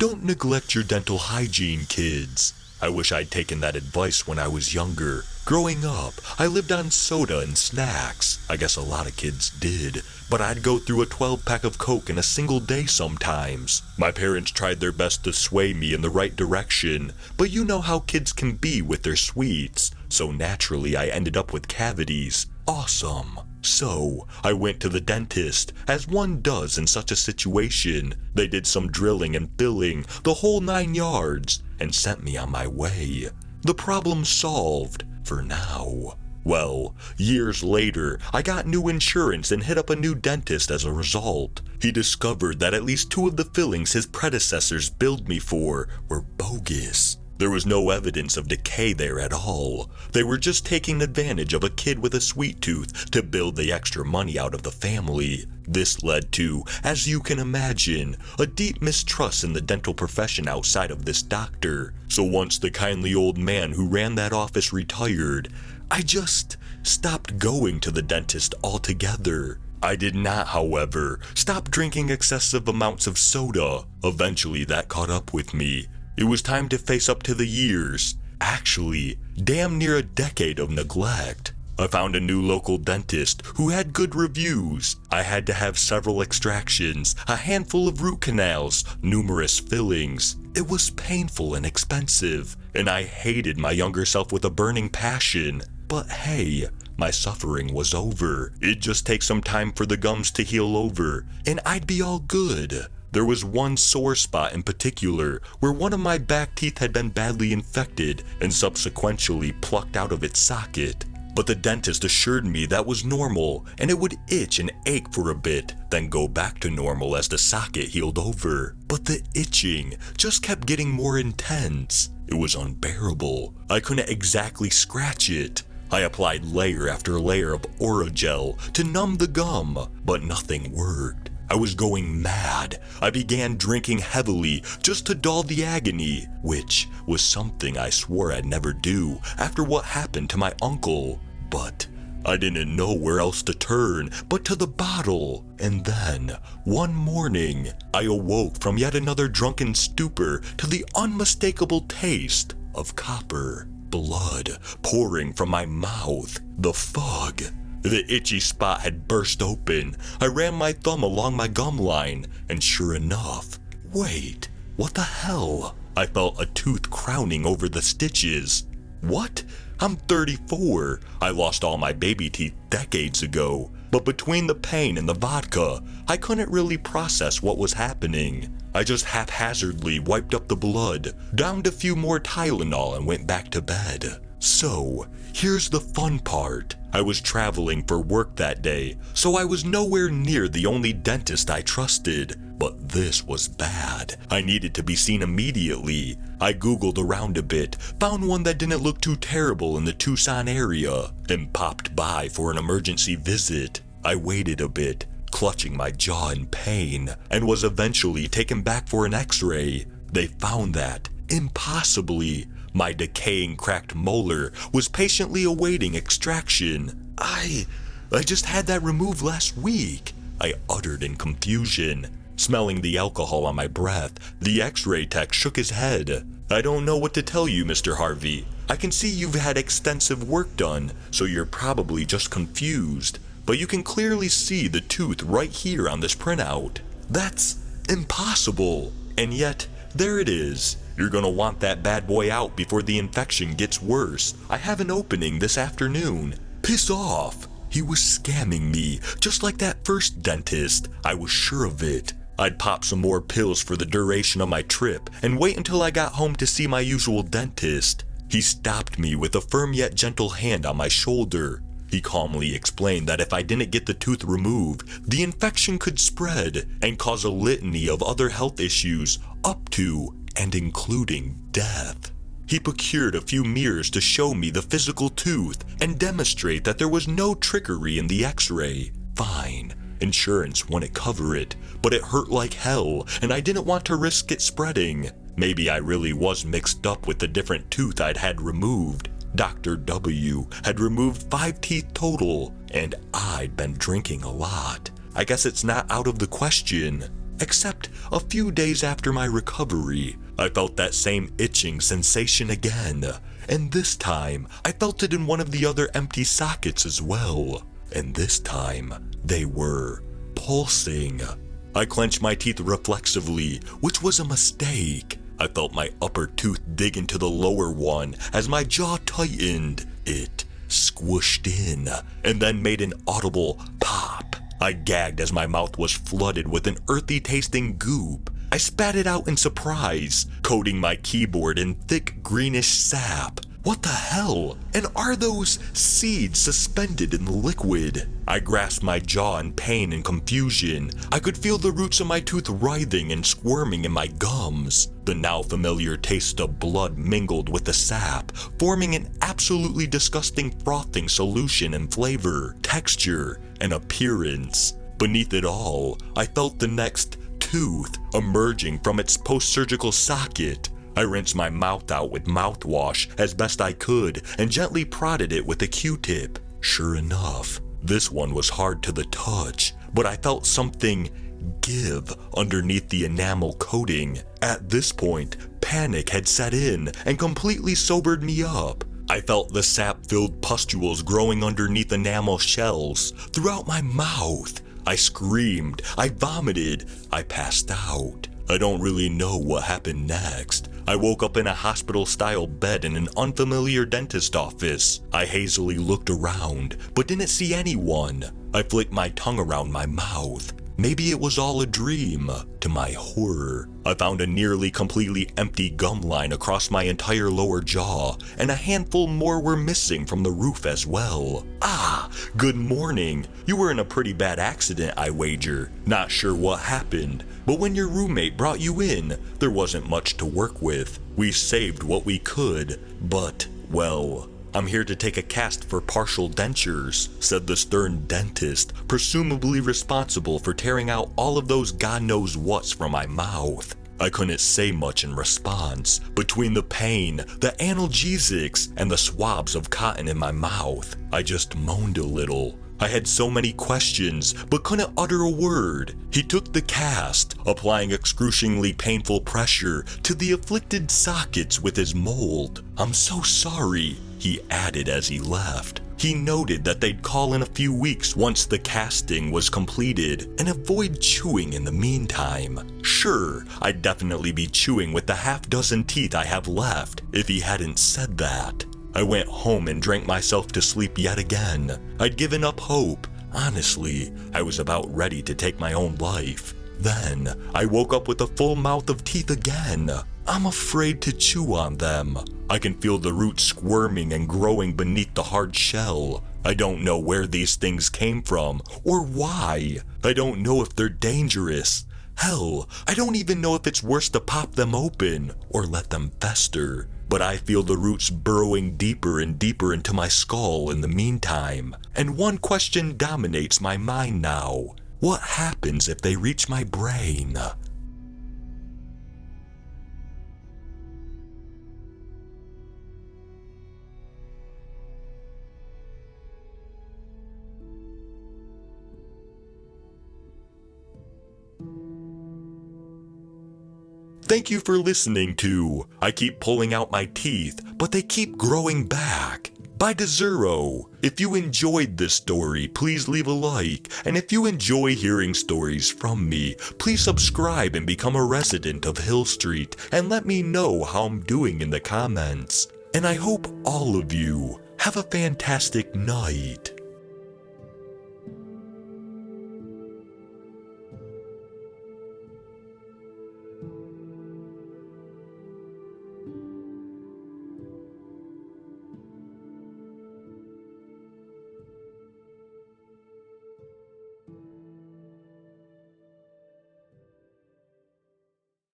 Don't neglect your dental hygiene, kids. I wish I'd taken that advice when I was younger. Growing up, I lived on soda and snacks. I guess a lot of kids did. But I'd go through a 12-pack of Coke in a single day sometimes. My parents tried their best to sway me in the right direction, but you know how kids can be with their sweets. So naturally, I ended up with cavities. Awesome. So, I went to the dentist, as one does in such a situation. They did some drilling and filling, the whole 9 yards, and sent me on my way. The problem solved, for now. Well, years later, I got new insurance and hit up a new dentist as a result. He discovered that at least 2 of the fillings his predecessors billed me for were bogus. There was no evidence of decay there at all. They were just taking advantage of a kid with a sweet tooth to build the extra money out of the family. This led to, as you can imagine, a deep mistrust in the dental profession outside of this doctor. So once the kindly old man who ran that office retired, I just stopped going to the dentist altogether. I did not, however, stop drinking excessive amounts of soda. Eventually that caught up with me. It was time to face up to the years, actually, damn near a decade of neglect. I found a new local dentist who had good reviews. I had to have several extractions, a handful of root canals, numerous fillings. It was painful and expensive, and I hated my younger self with a burning passion. But hey, my suffering was over. It'd just take some time for the gums to heal over, and I'd be all good. There was one sore spot in particular where one of my back teeth had been badly infected and subsequently plucked out of its socket. But the dentist assured me that was normal and it would itch and ache for a bit, then go back to normal as the socket healed over. But the itching just kept getting more intense. It was unbearable. I couldn't exactly scratch it. I applied layer after layer of Oragel to numb the gum, but nothing worked. I was going mad. I began drinking heavily just to dull the agony, which was something I swore I'd never do after what happened to my uncle. But I didn't know where else to turn but to the bottle. And then, one morning, I awoke from yet another drunken stupor to the unmistakable taste of copper blood pouring from my mouth. The fog. The itchy spot had burst open. I ran my thumb along my gum line, and sure enough, wait, what the hell? I felt a tooth crowning over the stitches. What? I'm 34. I lost all my baby teeth decades ago, but between the pain and the vodka, I couldn't really process what was happening. I just haphazardly wiped up the blood, downed a few more Tylenol, and went back to bed. So, here's the fun part. I was traveling for work that day, so I was nowhere near the only dentist I trusted. But this was bad. I needed to be seen immediately. I Googled around a bit, found one that didn't look too terrible in the Tucson area, and popped by for an emergency visit. I waited a bit, clutching my jaw in pain, and was eventually taken back for an x-ray. They found that, impossibly, my decaying cracked molar was patiently awaiting extraction. I just had that removed last week, I uttered in confusion. Smelling the alcohol on my breath, the x-ray tech shook his head. I don't know what to tell you, Mr. Harvey. I can see you've had extensive work done, so you're probably just confused. But you can clearly see the tooth right here on this printout. That's impossible. And yet, there it is. You're gonna want that bad boy out before the infection gets worse. I have an opening this afternoon. Piss off. He was scamming me, just like that first dentist. I was sure of it. I'd pop some more pills for the duration of my trip and wait until I got home to see my usual dentist. He stopped me with a firm yet gentle hand on my shoulder. He calmly explained that if I didn't get the tooth removed, the infection could spread and cause a litany of other health issues, up to and including death. He procured a few mirrors to show me the physical tooth and demonstrate that there was no trickery in the x-ray. Fine, insurance wouldn't cover it, but it hurt like hell and I didn't want to risk it spreading. Maybe I really was mixed up with the different tooth I'd had removed. Dr. W had removed 5 teeth total, and I'd been drinking a lot. I guess it's not out of the question. except a few days after my recovery, I felt that same itching sensation again, and this time I felt it in one of the other empty sockets as well, and this time they were pulsing. I clenched my teeth reflexively, which was a mistake. I felt my upper tooth dig into the lower one as my jaw tightened. It squished in and then made an audible pop. I gagged as my mouth was flooded with an earthy tasting goop. I spat it out in surprise, coating my keyboard in thick greenish sap. What the hell? And are those seeds suspended in the liquid? I grasped my jaw in pain and confusion. I could feel the roots of my tooth writhing and squirming in my gums. The now familiar taste of blood mingled with the sap, forming an absolutely disgusting frothing solution in flavor, texture, and appearance. Beneath it all, I felt the next tooth emerging from its post-surgical socket. I rinsed my mouth out with mouthwash as best I could and gently prodded it with a Q-tip. Sure enough, this one was hard to the touch, but I felt something give underneath the enamel coating. At this point, panic had set in and completely sobered me up. I felt the sap-filled pustules growing underneath enamel shells throughout my mouth. I screamed, I vomited, I passed out. I don't really know what happened next. I woke up in a hospital-style bed in an unfamiliar dentist office. I hazily looked around, but didn't see anyone. I flicked my tongue around my mouth. Maybe it was all a dream. To my horror, I found a nearly completely empty gum line across my entire lower jaw, and a handful more were missing from the roof as well. Ah, good morning. You were in a pretty bad accident, I wager. Not sure what happened, but when your roommate brought you in, there wasn't much to work with. We saved what we could, but, well, I'm here to take a cast for partial dentures, said the stern dentist, presumably responsible for tearing out all of those God knows whats from my mouth. I couldn't say much in response. Between the pain, the analgesics, and the swabs of cotton in my mouth, I just moaned a little. I had so many questions, but couldn't utter a word. He took the cast, applying excruciatingly painful pressure to the afflicted sockets with his mold. I'm so sorry, he added as he left. He noted that they'd call in a few weeks once the casting was completed and avoid chewing in the meantime. Sure, I'd definitely be chewing with the half-dozen teeth I have left if he hadn't said that. I went home and drank myself to sleep yet again. I'd given up hope. Honestly, I was about ready to take my own life. Then, I woke up with a full mouth of teeth again. I'm afraid to chew on them. I can feel the roots squirming and growing beneath the hard shell. I don't know where these things came from or why. I don't know if they're dangerous. Hell, I don't even know if it's worse to pop them open or let them fester. But I feel the roots burrowing deeper and deeper into my skull in the meantime. And one question dominates my mind now. What happens if they reach my brain? Thank you for listening to I Keep Pulling Out My Teeth, but They Keep Growing Back by Desuro. If you enjoyed this story, please leave a like. And if you enjoy hearing stories from me, please subscribe and become a resident of Hill Street and let me know how I'm doing in the comments. And I hope all of you have a fantastic night.